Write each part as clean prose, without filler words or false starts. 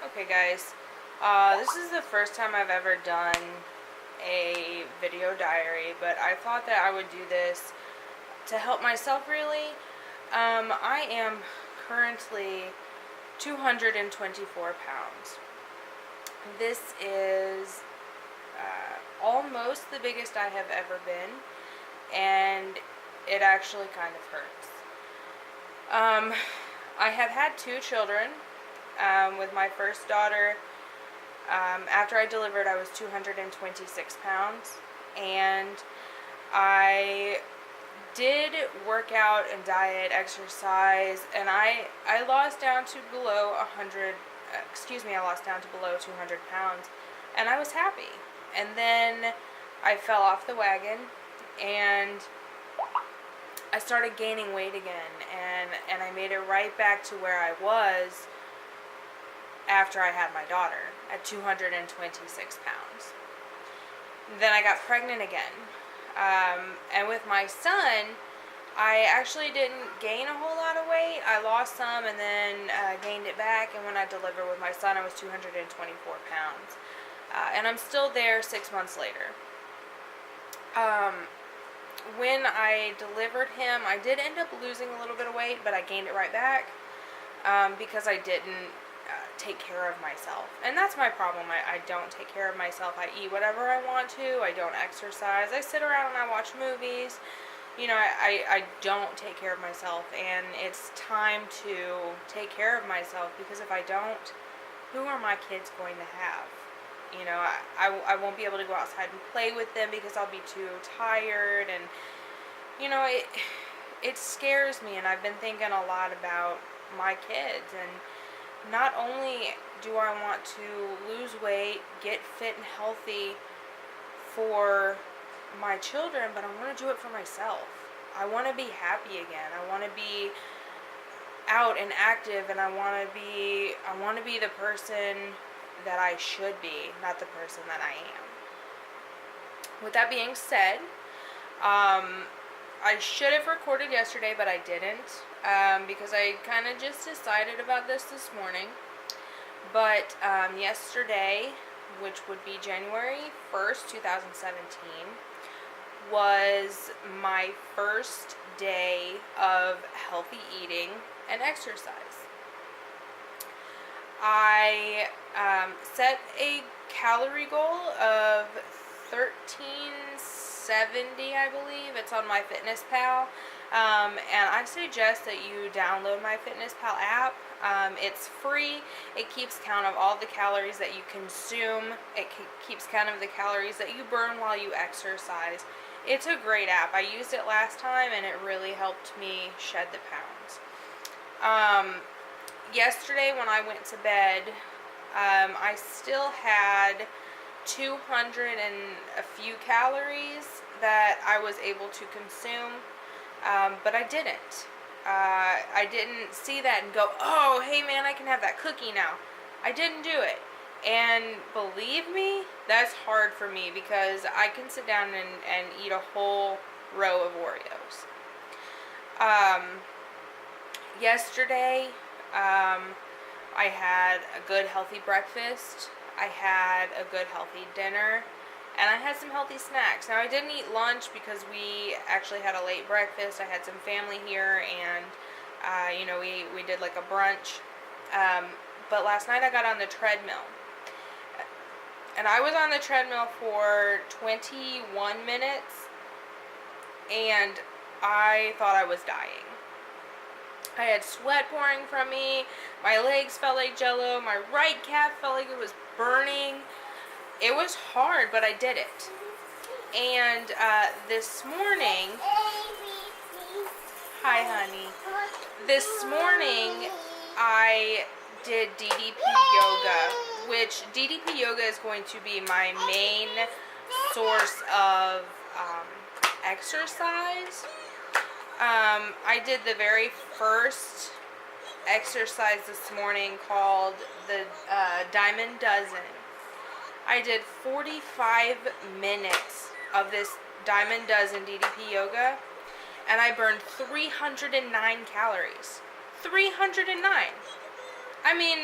Okay guys, this is the first time I've ever done a video diary, but I thought that I would do this to help myself really. I am currently 224 pounds. This is almost the biggest I have ever been, and it actually kind of hurts. I have had two children. With my first daughter, after I delivered, I was 226 pounds, and I did work out and diet, exercise, and I lost down to below 100, I lost down to below 200 pounds, and I was happy. And then I fell off the wagon, and I started gaining weight again, and I made it right back to where I was after I had my daughter at 226 pounds. Then I got pregnant again. And with my son, I actually didn't gain a whole lot of weight. I lost some and then gained it back. And when I delivered with my son, I was 224 pounds. And I'm still there 6 months later. When I delivered him, I did end up losing a little bit of weight, but I gained it right back because I didn't take care of myself. And that's my problem. I don't take care of myself. I eat whatever I want to. I don't exercise. I sit around and I watch movies. You know, I don't take care of myself, and it's time to take care of myself, because if I don't, who are my kids going to have? You know, I won't be able to go outside and play with them because I'll be too tired, and you know, it scares me, and I've been thinking a lot about my kids. And not only do I want to lose weight, get fit and healthy for my children, but I want to do it for myself. I want to be happy again. I want to be out and active, and I want to be the person that I should be, not the person that I am. With that being said, I should have recorded yesterday, but I didn't, because I kind of just decided about this morning. But yesterday, which would be January 1st, 2017, was my first day of healthy eating and exercise. I set a calorie goal of 1370, I believe. It's on MyFitnessPal. And I suggest that you download MyFitnessPal app. It's free. It keeps count of all the calories that you consume. It keeps count of the calories that you burn while you exercise. It's a great app. I used it last time, and it really helped me shed the pounds. Yesterday when I went to bed, I still had 200 and a few calories that I was able to consume, but I didn't. I didn't see that and go, oh, hey man, I can have that cookie now. I didn't do it. And believe me, that's hard for me, because I can sit down and eat a whole row of Oreos. Yesterday, I had a good healthy breakfast, I had a good healthy dinner, and I had some healthy snacks. Now, I didn't eat lunch because we actually had a late breakfast. I had some family here, and you know, we did like a brunch. But last night I got on the treadmill, and I was on the treadmill for 21 minutes, and I thought I was dying. I had sweat pouring from me, my legs felt like jello, my right calf felt like it was burning. It was hard, but I did it. And this morning, hi honey, this morning I did DDP Yoga, which DDP Yoga is going to be my main source of exercise. I did the very first exercise this morning called the Diamond Dozen. I did 45 minutes of this Diamond Dozen DDP Yoga, and I burned 309 calories. 309! I mean,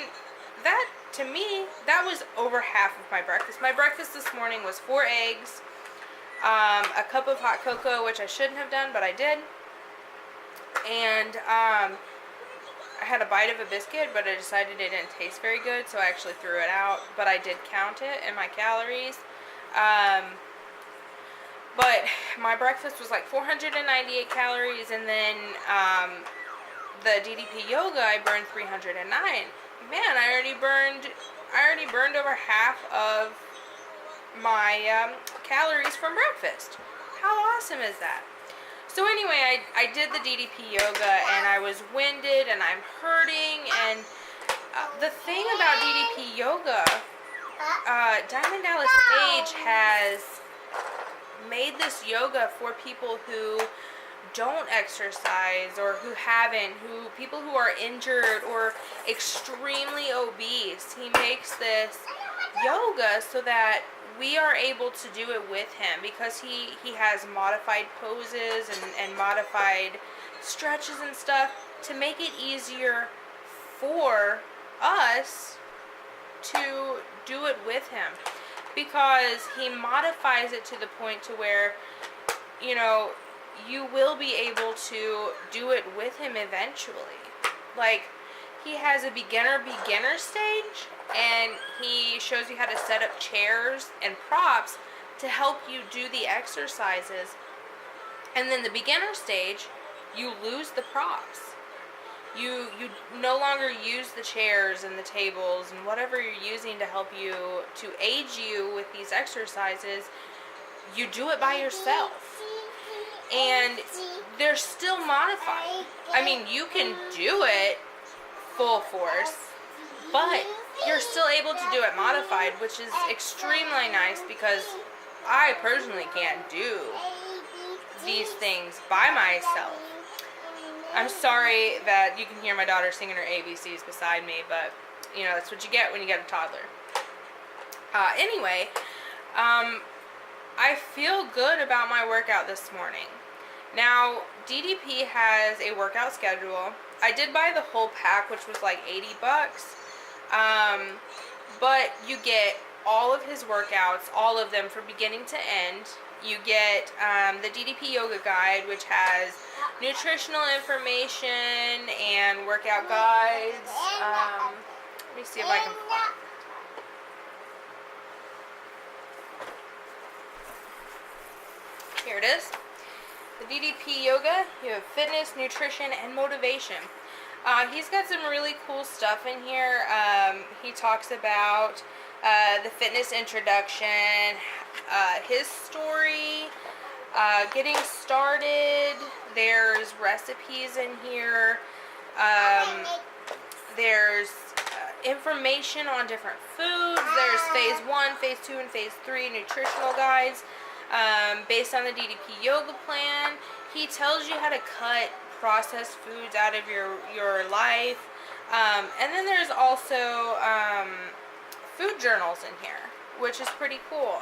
that, to me, that was over half of my breakfast. My breakfast this morning was 4 eggs, a cup of hot cocoa, which I shouldn't have done, but I did, and I had a bite of a biscuit, but I decided it didn't taste very good, so I actually threw it out, but I did count it in my calories. But my breakfast was like 498 calories, and then the DDP Yoga, I burned 309. Man, I already burned over half of my calories from breakfast. How awesome is that? So anyway, I did the DDP Yoga, and I was winded, and I'm hurting, and the thing about DDP Yoga, Diamond Dallas Page has made this yoga for people who don't exercise, or who haven't, people who are injured or extremely obese. He makes this yoga so that we are able to do it with him, because he has modified poses and modified stretches and stuff to make it easier for us to do it with him, because he modifies it to the point to where, you know, you will be able to do it with him eventually. Like, he has a beginner stage, and he shows you how to set up chairs and props to help you do the exercises. And then the beginner stage, you lose the props. You no longer use the chairs and the tables and whatever you're using to help you, to aid you with these exercises. You do it by yourself. And they're still modified. I mean, you can do it full force, but you're still able to do it modified, which is extremely nice, because I personally can't do these things by myself. I'm sorry that you can hear my daughter singing her ABCs beside me, but, you know, that's what you get when you get a toddler. Anyway, I feel good about my workout this morning. Now, DDP has a workout schedule. I did buy the whole pack, which was like $80. But you get all of his workouts, all of them from beginning to end. You get the DDP Yoga Guide, which has nutritional information and workout guides. Let me see if I can find it. Here it is. The DDP Yoga. You have fitness, nutrition, and motivation. He's got some really cool stuff in here. He talks about the fitness introduction, his story, getting started. There's recipes in here. There's information on different foods. There's phase 1, phase 2, and phase 3 nutritional guides based on the DDP Yoga plan. He tells you how to cut processed foods out of your life. And then there's also food journals in here, which is pretty cool.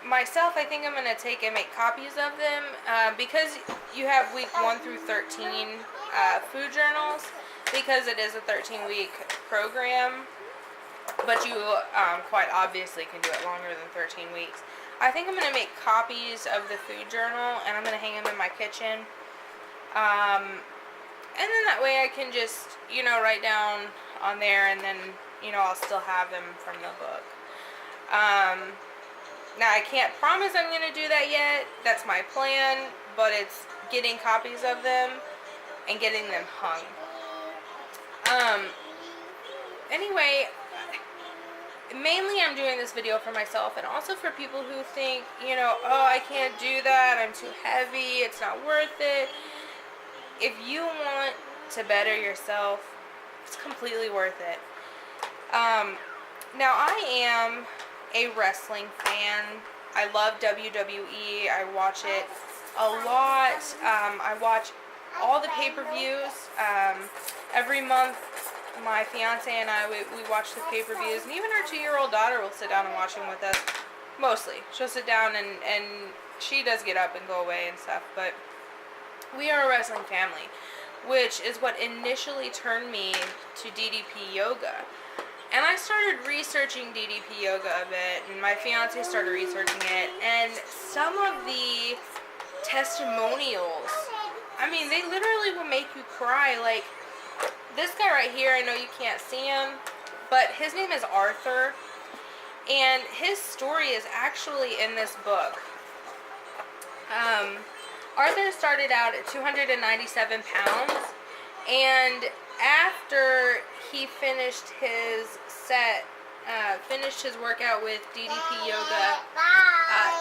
Myself, I think I'm going to take and make copies of them because you have week 1 through 13 food journals, because it is a 13-week program, but you quite obviously can do it longer than 13 weeks. I think I'm going to make copies of the food journal, and I'm going to hang them in my kitchen. And then that way I can just, you know, write down on there, and then, you know, I'll still have them from the book. Now, I can't promise I'm going to do that yet. That's my plan, but it's getting copies of them and getting them hung. Anyway, mainly I'm doing this video for myself, and also for people who think, you know, oh, I can't do that, I'm too heavy, it's not worth it. If you want to better yourself, it's completely worth it. Now, I am a wrestling fan. I love WWE. I watch it a lot. I watch all the pay-per-views. Every month, my fiance and I, we watch the pay-per-views, and even our 2-year-old daughter will sit down and watch them with us. Mostly. She'll sit down, and she does get up and go away and stuff, but we are a wrestling family. which is what initially turned me to DDP Yoga. And I started researching DDP Yoga a bit, and my fiance started researching it, and some of the testimonials, I mean, they literally will make you cry. Like, this guy right here, I know you can't see him, but his name is Arthur, and his story is actually in this book. Arthur started out at 297 pounds, and after he finished his finished his workout with DDP Yoga,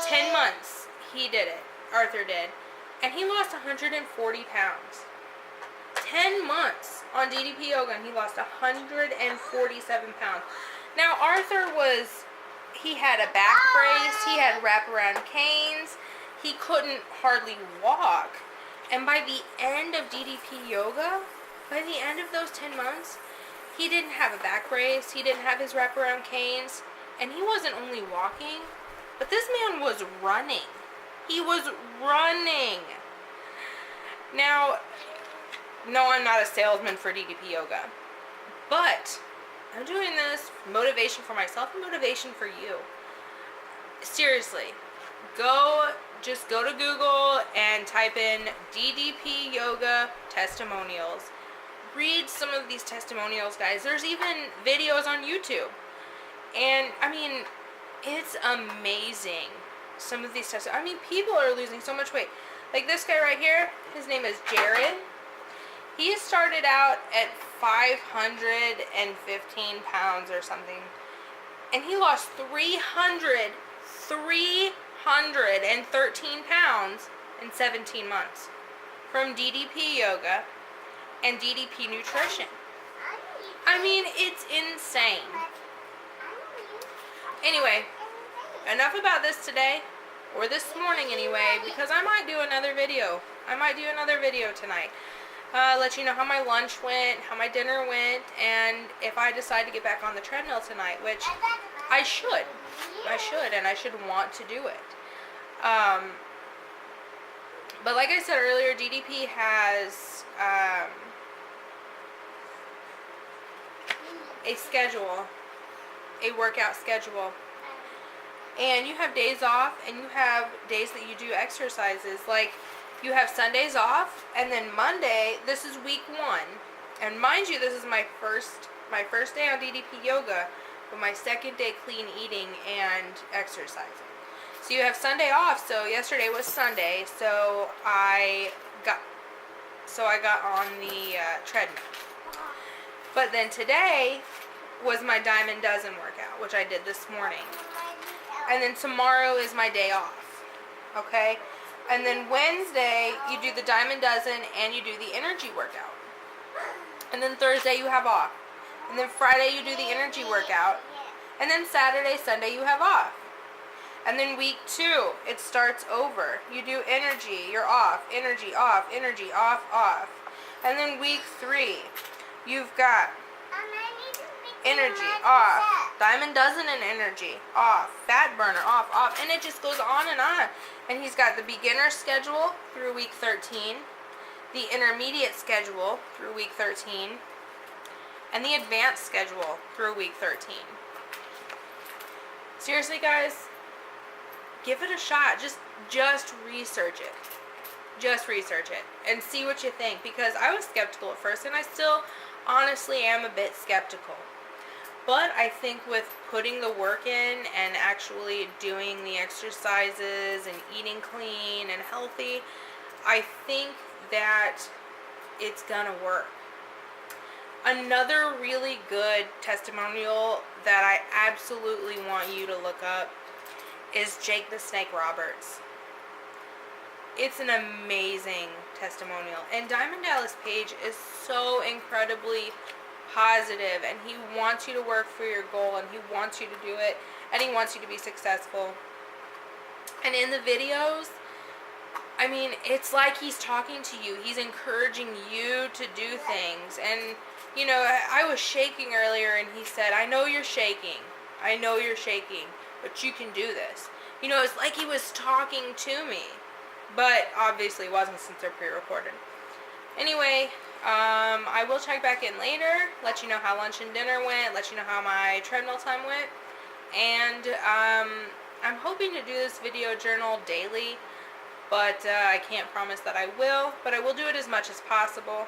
10 months he did it, Arthur did, and he lost 140 pounds. 10 months on DDP Yoga, and he lost 147 pounds. Now, Arthur he had a back brace, he had wraparound canes, he couldn't hardly walk. And by the end of DDP Yoga, by the end of those 10 months, he didn't have a back brace, he didn't have his wraparound canes, and he wasn't only walking, but this man was running. He was running. Now, no, I'm not a salesman for DDP Yoga, but I'm doing this motivation for myself and motivation for you. Seriously, just go to Google and type in DDP Yoga testimonials. Read some of these testimonials, guys. There's even videos on YouTube. And, I mean, it's amazing. Some of these testimonials. I mean, people are losing so much weight. Like this guy right here, his name is Jared. He started out at 515 pounds or something. And he lost 313 pounds in 17 months from DDP Yoga and DDP Nutrition. I mean, it's insane. Anyway, enough about this today, or this morning anyway, because I might do another video. I might do another video tonight. Let you know how my lunch went, how my dinner went, and if I decide to get back on the treadmill tonight, which I should. And I should want to do it. But like I said earlier, DDP has a schedule, a workout schedule. And you have days off, and you have days that you do exercises. Like, you have Sundays off, and then Monday, this is week 1. And mind you, this is my first day on DDP Yoga, but my second day clean eating and exercising. So you have Sunday off. So yesterday was Sunday, so I got on the treadmill. But then today was my Diamond Dozen workout, which I did this morning. And then tomorrow is my day off. Okay? And then Wednesday, you do the Diamond Dozen and you do the energy workout. And then Thursday, you have off. And then Friday, you do the energy workout. And then Saturday, Sunday, you have off. And then week 2, it starts over. You do energy, you're off. Energy, off. Energy, off, off. And then week 3, you've got energy, off. Diamond Dozen and energy, off. Fat burner, off, off. And it just goes on and on. And he's got the beginner schedule through week 13, the intermediate schedule through week 13, and the advanced schedule through week 13. Seriously, guys, give it a shot. Just research it. Just research it and see what you think, because I was skeptical at first, and I still honestly am a bit skeptical. But I think with putting the work in and actually doing the exercises and eating clean and healthy, I think that it's gonna work. Another really good testimonial that I absolutely want you to look up is Jake the Snake Roberts. It's an amazing testimonial. And Diamond Dallas Page is so incredibly positive, and he wants you to work for your goal, and he wants you to do it, and he wants you to be successful. And in the videos, I mean, it's like he's talking to you. He's encouraging you to do things. And, you know, I was shaking earlier, and he said, I know you're shaking, but you can do this. You know, it's like he was talking to me, but obviously wasn't, since they're pre-recorded. Anyway, I will check back in later, let you know how lunch and dinner went, let you know how my treadmill time went, and I'm hoping to do this video journal daily, but I can't promise that I will, but I will do it as much as possible.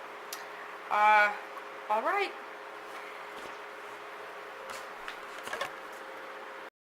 Alright,